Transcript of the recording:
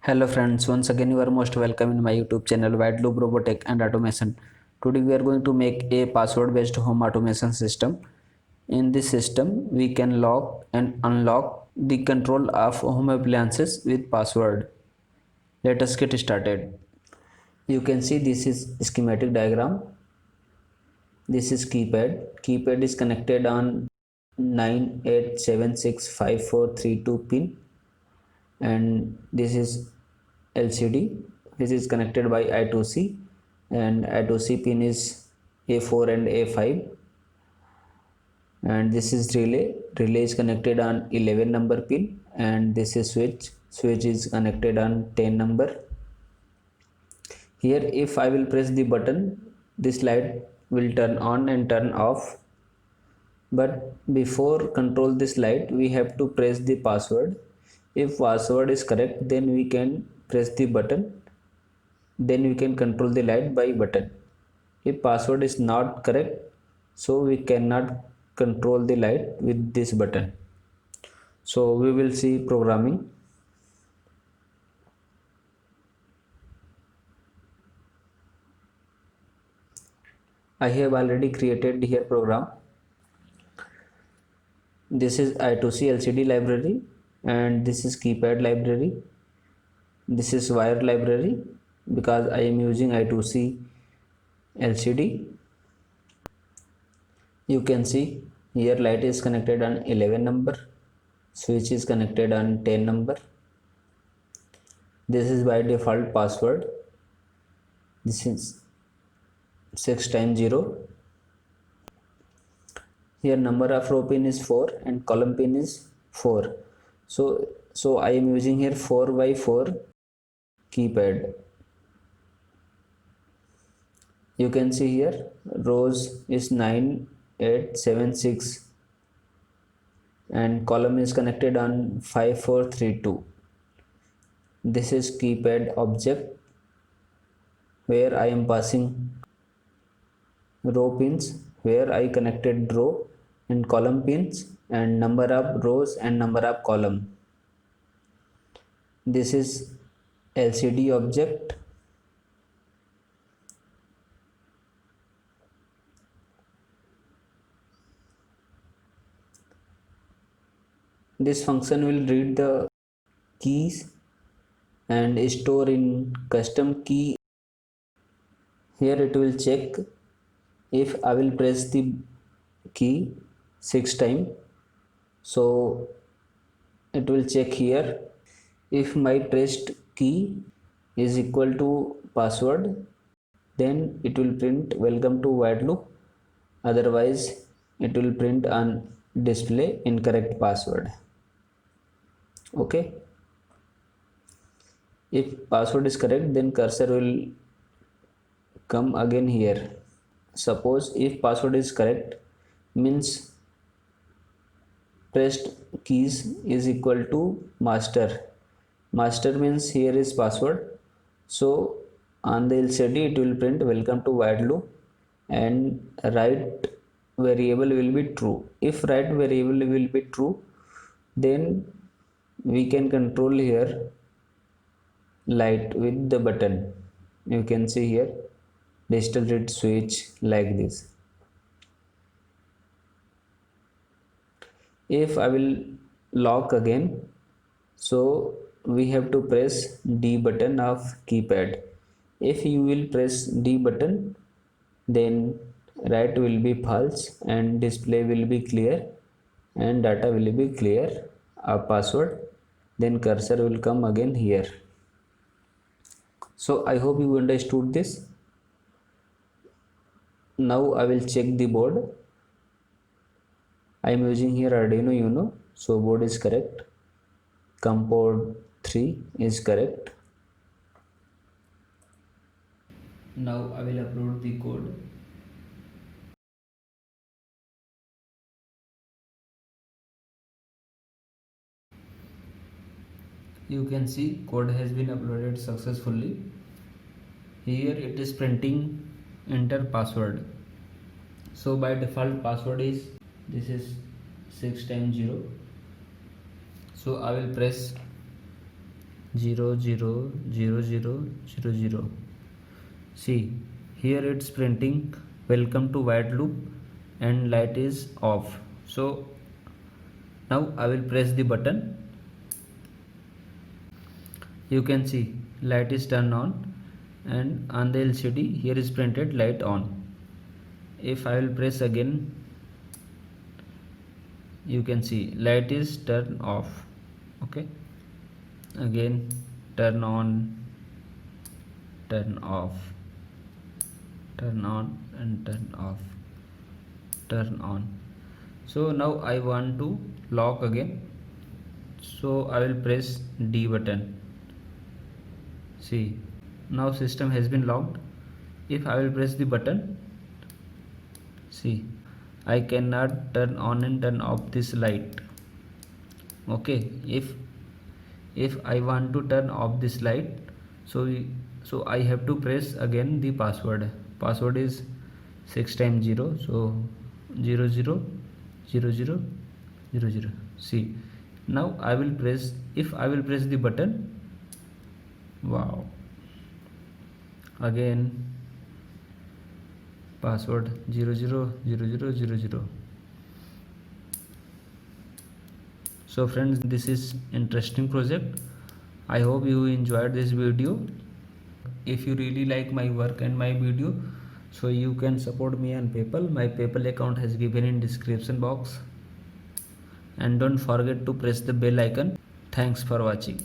Hello friends, once again you are most welcome in my YouTube channel Wide Loop Robotic and Automation. Today we are going to make a password based home automation system. In this system we can lock and unlock the control of home appliances with password. Let us get started. You can see this is schematic diagram. This is keypad. Keypad is connected on 98765432 pin, and this is LCD which is connected by I2C, and I2C pin is A4 and A5, and this is relay is connected on 11 number pin, and this is switch is connected on 10 number. Here if I will press the button, this light will turn on and turn off, but before control this light we have to press the password. If password is correct, then we can press the button, then we can control the light by button. If password is not correct, so we cannot control the light with this button. So we will see programming. I have already created here program. This is I2C LCD library, and this is keypad library. This is wire library because I am using I2C LCD. You can see here light is connected on 11 number, switch is connected on 10 number. This is by default password. This is 6 times 0. Here number of row pin is 4 and column pin is 4. So I am using here 4 by 4 keypad. You can see here rows is 9, 8, 7, 6, and column is connected on 5, 4, 3, 2. This is keypad object where I am passing row pins, where I connected row and column pins and number of rows and number of column. This is LCD object. This function will read the keys and store in custom key. Here it will check if I will press the key 6 times, so it will check here. If my pressed key is equal to password, then it will print welcome to while loop. Otherwise it will print on display incorrect password. Okay, if password is correct, then cursor will come again here. Suppose if password is correct, means pressed keys is equal to master means here is password. So on the LCD it will print welcome to while loop, and right variable will be true. If right variable will be true, then we can control here light with the button. You can see here digital read switch like this. If I will lock again, so we have to press D button of keypad. If you will press D button, then right will be false and display will be clear and data will be clear of password. Then cursor will come again here. So I hope you understood this. Now I will check the board. I am using here Arduino Uno, so board is correct. Port 3 is correct. Now I will upload the code. You can see code has been uploaded successfully. Here it is printing enter password. So by default password is this is 6 times 0. So I will press 0 0 0 0 0 0. See, here it's printing welcome to while loop and light is off. So now I will press the button. You can see light is turned on, and on the LCD here is printed light on. If I will press again, you can see light is turned off. Okay, again turn on, turn off, turn on and turn off, turn on. So now I want to lock again, so I will press D button. See, now system has been locked. If I will press the button, see, I cannot turn on and turn off this light. Okay, if I want to turn off this light, so I have to press again the password. Password is 6 times 0, so 0 0 0 0 0 0. See, now I will press, if I will press the button, wow, again password 0 0 0 0 0 0. So friends, this is interesting project. I hope you enjoyed this video. If you really like my work and my video, so you can support me on PayPal. My PayPal account has given in description box, and don't forget to press the bell icon. Thanks for watching.